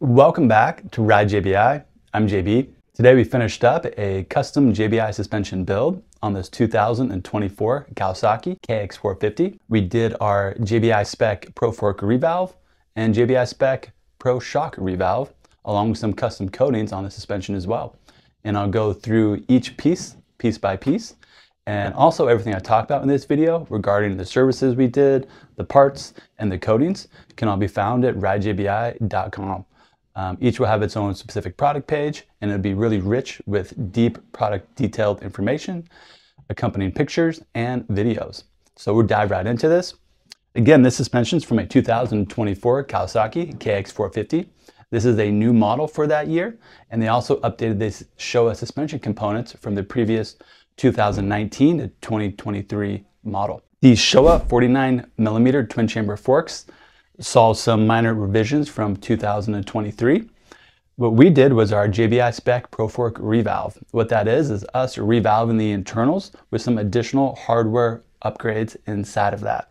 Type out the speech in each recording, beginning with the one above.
Welcome back to Ride JBI. I'm JB. Today we finished up a custom JBI suspension build on this 2024 Kawasaki KX450. We did our JBI spec Pro Fork Revalve and JBI spec Pro Shock Revalve, along with some custom coatings on the suspension as well. And I'll go through each piece by piece, and also everything I talked about in this video regarding the services we did, the parts, and the coatings can all be found at ridejbi.com. Each will have its own specific product page, and it'll be really rich with deep product detailed information, accompanying pictures and videos. So we'll dive right into this. Again, this suspension is from a 2024 Kawasaki KX450. This is a new model for that year, and they also updated this Showa suspension components from the previous 2019 to 2023 model. The Showa 49mm twin chamber forks saw some minor revisions from 2023. What we did was our JBI spec Pro Fork Revalve. What that is us revalving the internals with some additional hardware upgrades inside of that.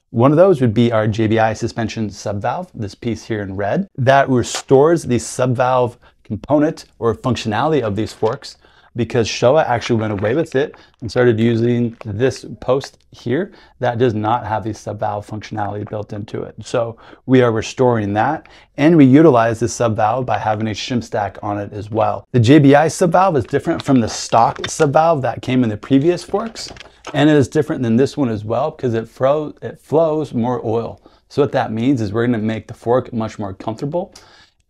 One of those would be our JBI suspension subvalve, this piece here in red, that restores the subvalve component or functionality of these forks, because Showa actually went away with it and started using this post here that does not have the subvalve functionality built into it. So we are restoring that, and we utilize this subvalve by having a shim stack on it as well. The JBI subvalve is different from the stock subvalve that came in the previous forks, and it is different than this one as well because it flows more oil. So what that means is we're going to make the fork much more comfortable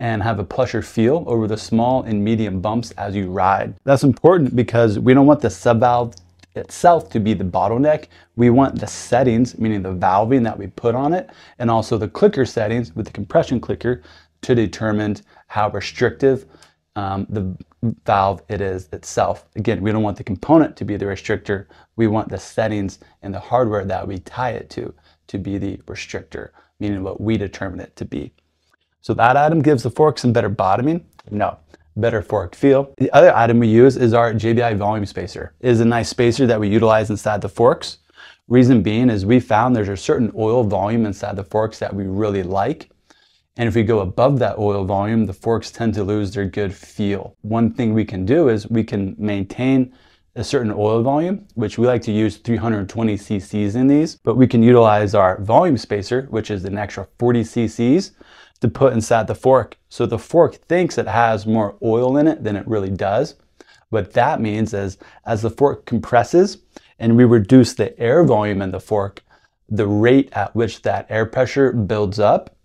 and have a plusher feel over the small and medium bumps as you ride. That's important because we don't want the subvalve itself to be the bottleneck. We want the settings, meaning the valving that we put on it, and also the clicker settings with the compression clicker to determine how restrictive the valve it is itself. Again, we don't want the component to be the restrictor. We want the settings and the hardware that we tie it to be the restrictor, meaning what we determine it to be. So that item gives the fork some better bottoming? No, better fork feel. The other item we use is our JBI volume spacer. It is a nice spacer that we utilize inside the forks. Reason being is we found there's a certain oil volume inside the forks that we really like. And if we go above that oil volume, the forks tend to lose their good feel. One thing we can do is we can maintain a certain oil volume, which we like to use 320 cc's in these, but we can utilize our volume spacer, which is an extra 40 cc's, to put inside the fork. So the fork thinks it has more oil in it than it really does. What that means is as the fork compresses and we reduce the air volume in the fork, the rate at which that air pressure builds up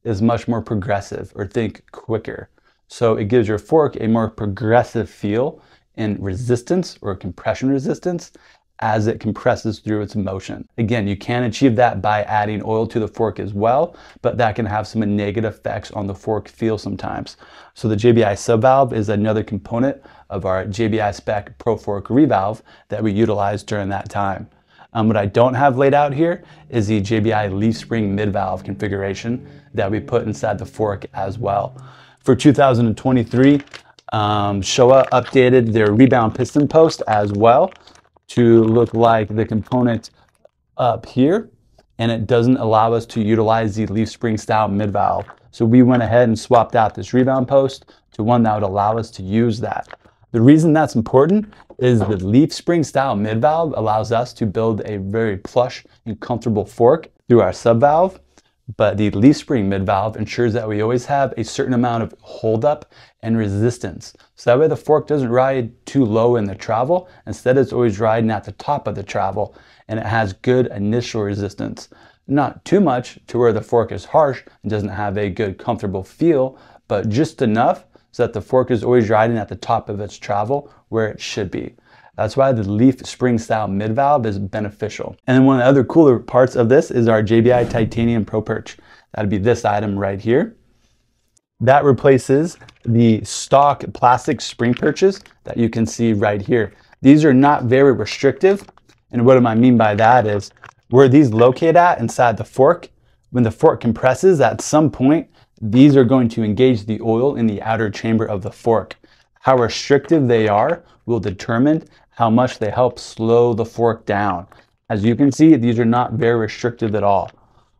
is much more progressive, or think quicker. So it gives your fork a more progressive feel in resistance or compression resistance as it compresses through its motion. Again, you can achieve that by adding oil to the fork as well, but that can have some negative effects on the fork feel sometimes. So the JBI subvalve is another component of our JBI spec Pro Fork Revalve that we utilized during that time. What I don't have laid out here is the JBI leaf spring mid-valve configuration that we put inside the fork as well. For 2023, Showa updated their rebound piston post as well to look like the component up here, and it doesn't allow us to utilize the leaf spring style mid-valve. So we went ahead and swapped out this rebound post to one that would allow us to use that. The reason that's important is the leaf spring style mid-valve allows us to build a very plush and comfortable fork through our subvalve, but the leaf spring mid-valve ensures that we always have a certain amount of holdup and resistance. So that way the fork doesn't ride too low in the travel. Instead, it's always riding at the top of the travel, and it has good initial resistance. Not too much to where the fork is harsh and doesn't have a good comfortable feel, but just enough so that the fork is always riding at the top of its travel where it should be. That's why the leaf spring style mid-valve is beneficial. And then one of the other cooler parts of this is our JBI Titanium Pro Perch. That'd be this item right here. That replaces the stock plastic spring perches that you can see right here. These are not very restrictive. And what I mean by that is where these locate at inside the fork, when the fork compresses at some point, these are going to engage the oil in the outer chamber of the fork. How restrictive they are will determine how much they help slow the fork down. As you can see, these are not very restrictive at all.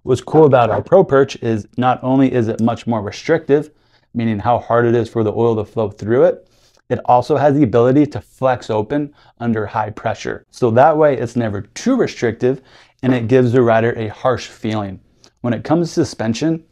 What's cool about our Pro Perch is not only is it much more restrictive, meaning how hard it is for the oil to flow through it. It also has the ability to flex open under high pressure. So that way it's never too restrictive and it gives the rider a harsh feeling. When it comes to suspension,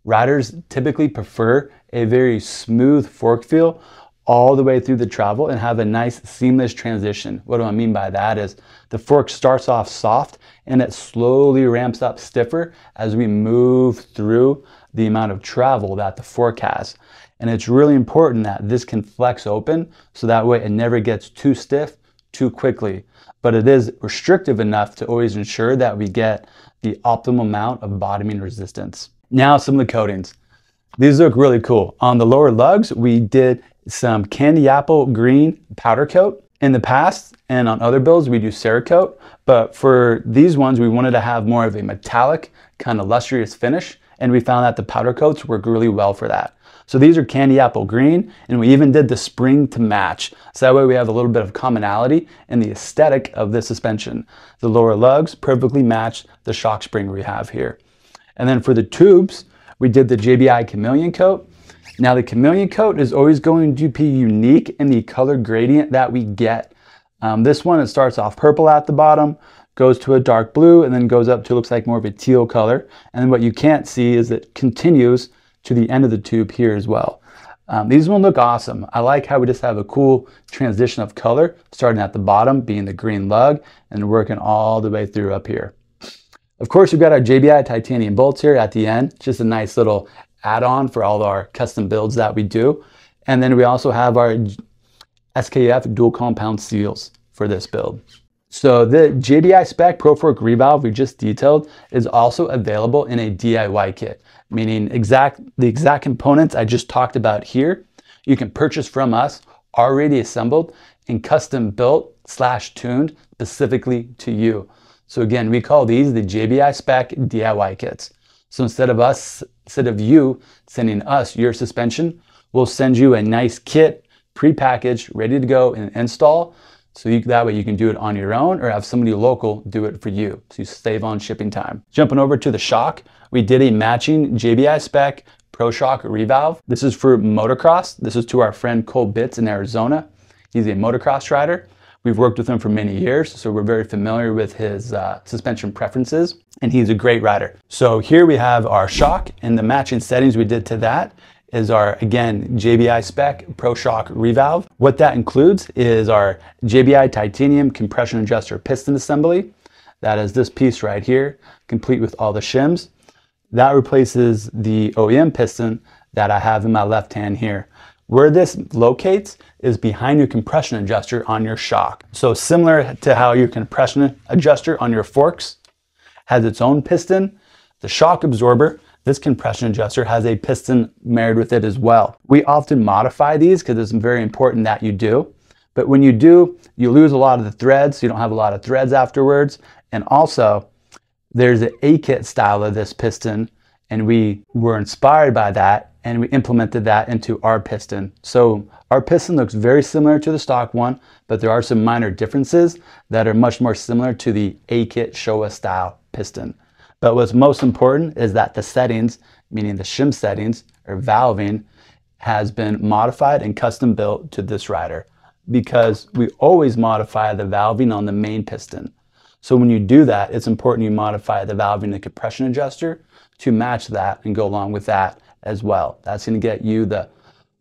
riders typically prefer a very smooth fork feel all the way through the travel and have a nice seamless transition. What do I mean by that is the fork starts off soft and it slowly ramps up stiffer as we move through the amount of travel that the fork has. And it's really important that this can flex open so that way it never gets too stiff too quickly. But it is restrictive enough to always ensure that we get the optimal amount of bottoming resistance. Now some of the coatings. These look really cool. On the lower lugs, we did some candy apple green powder coat. In the past and on other builds, we do Cerakote, but for these ones, we wanted to have more of a metallic, kind of lustrous finish, and we found that the powder coats work really well for that. So these are candy apple green, and we even did the spring to match. So that way we have a little bit of commonality in the aesthetic of the suspension. The lower lugs perfectly match the shock spring we have here. And then for the tubes, we did the JBI Chameleon Coat. Now the Chameleon Coat is always going to be unique in the color gradient that we get. This one, it starts off purple at the bottom, goes to a dark blue, and then goes up to looks like more of a teal color. And then what you can't see is it continues to the end of the tube here as well. These ones look awesome. I like how we just have a cool transition of color, starting at the bottom being the green lug and working all the way through up here. Of course, we've got our JBI titanium bolts here at the end, just a nice little add-on for all of our custom builds that we do. And then we also have our SKF dual compound seals for this build. So the JBI spec Pro Fork Revalve we just detailed is also available in a DIY kit, meaning the exact components I just talked about here, you can purchase from us already assembled and custom built / tuned specifically to you. So again, we call these the JBI spec DIY kits. So instead of you sending us your suspension, we'll send you a nice kit, pre-packaged, ready to go and install. So that way you can do it on your own or have somebody local do it for you. So you save on shipping time. Jumping over to the shock, we did a matching JBI spec Pro Shock Revalve. This is for motocross. This is to our friend Cole Bitts in Arizona. He's a motocross rider. We've worked with him for many years, so we're very familiar with his suspension preferences, and he's a great rider. So here we have our shock, and the matching settings we did to that is our, again, JBI spec Pro Shock Revalve. What that includes is our JBI titanium compression adjuster piston assembly. That is this piece right here, complete with all the shims. That replaces the OEM piston that I have in my left hand here. Where this locates is behind your compression adjuster on your shock. So similar to how your compression adjuster on your forks has its own piston, the shock absorber, this compression adjuster has a piston married with it as well. We often modify these because it's very important that you do. But when you do, you lose a lot of the threads. You don't have a lot of threads afterwards. And also, there's an A-kit style of this piston, and we were inspired by that, and we implemented that into our piston. So our piston looks very similar to the stock one, but there are some minor differences that are much more similar to the A-kit Showa style piston. But what's most important is that the settings, meaning the shim settings or valving, has been modified and custom built to this rider, because we always modify the valving on the main piston. So when you do that, it's important you modify the valving and the compression adjuster to match that and go along with that as well. That's going to get you the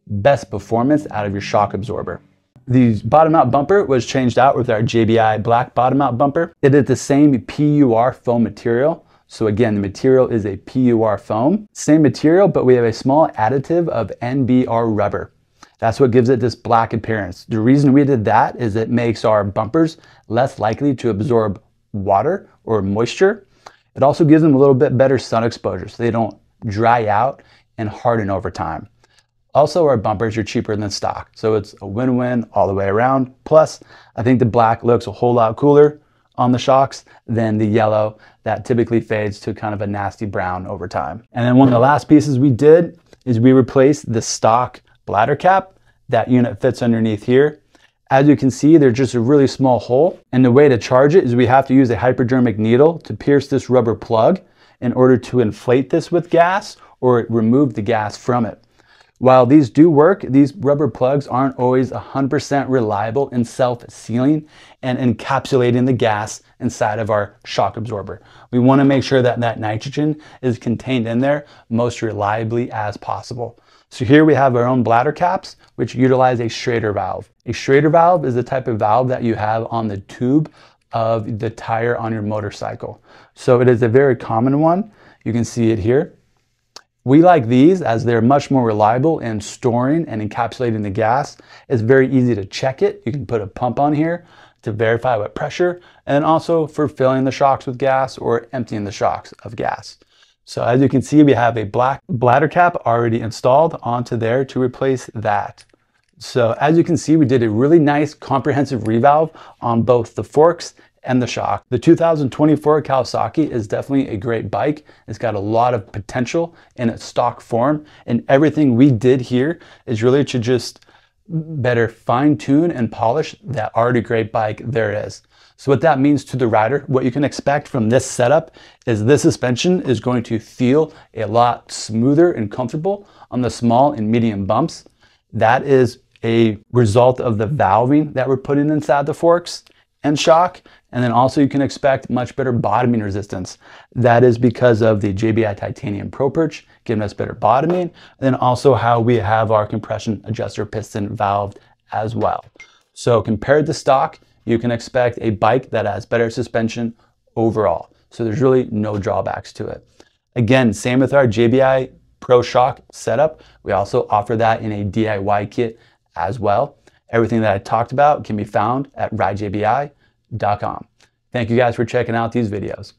best performance out of your shock absorber. The bottom mount bumper was changed out with our JBI black bottom mount bumper. It is the same PUR foam material. So again, the material is a PUR foam. Same material, but we have a small additive of NBR rubber. That's what gives it this black appearance. The reason we did that is it makes our bumpers less likely to absorb water or moisture. It also gives them a little bit better sun exposure so they don't dry out and harden over time. Also, our bumpers are cheaper than stock, so it's a win-win all the way around. Plus, I think the black looks a whole lot cooler on the shocks than the yellow that typically fades to kind of a nasty brown over time. And then one of the last pieces we did is we replaced the stock bladder cap. That unit fits underneath here. As you can see, there's just a really small hole, and the way to charge it is we have to use a hypodermic needle to pierce this rubber plug in order to inflate this with gas or remove the gas from it. While these do work, these rubber plugs aren't always 100% reliable in self-sealing and encapsulating the gas inside of our shock absorber. We want to make sure that that nitrogen is contained in there most reliably as possible. So here we have our own bladder caps, which utilize a Schrader valve. A Schrader valve is the type of valve that you have on the tube of the tire on your motorcycle. So it is a very common one. You can see it here. We like these as they're much more reliable in storing and encapsulating the gas. It's very easy to check it. You can put a pump on here to verify what pressure, and also for filling the shocks with gas or emptying the shocks of gas. So as you can see, we have a black bladder cap already installed onto there to replace that. So as you can see, we did a really nice comprehensive revalve on both the forks and the shock. The 2024 Kawasaki is definitely a great bike. It's got a lot of potential in its stock form, and everything we did here is really to just better fine tune and polish that already great bike there is. So what that means to the rider, what you can expect from this setup is this suspension is going to feel a lot smoother and comfortable on the small and medium bumps. That is a result of the valving that we're putting inside the forks and shock. And then also you can expect much better bottoming resistance. That is because of the JBI titanium Pro Perch giving us better bottoming, and then also how we have our compression adjuster piston valved as well. So compared to stock, you can expect a bike that has better suspension overall. So there's really no drawbacks to it. Again, same with our JBI Pro Shock setup. We also offer that in a DIY kit as well. Everything that I talked about can be found at ridejbi.com. Thank you guys for checking out these videos.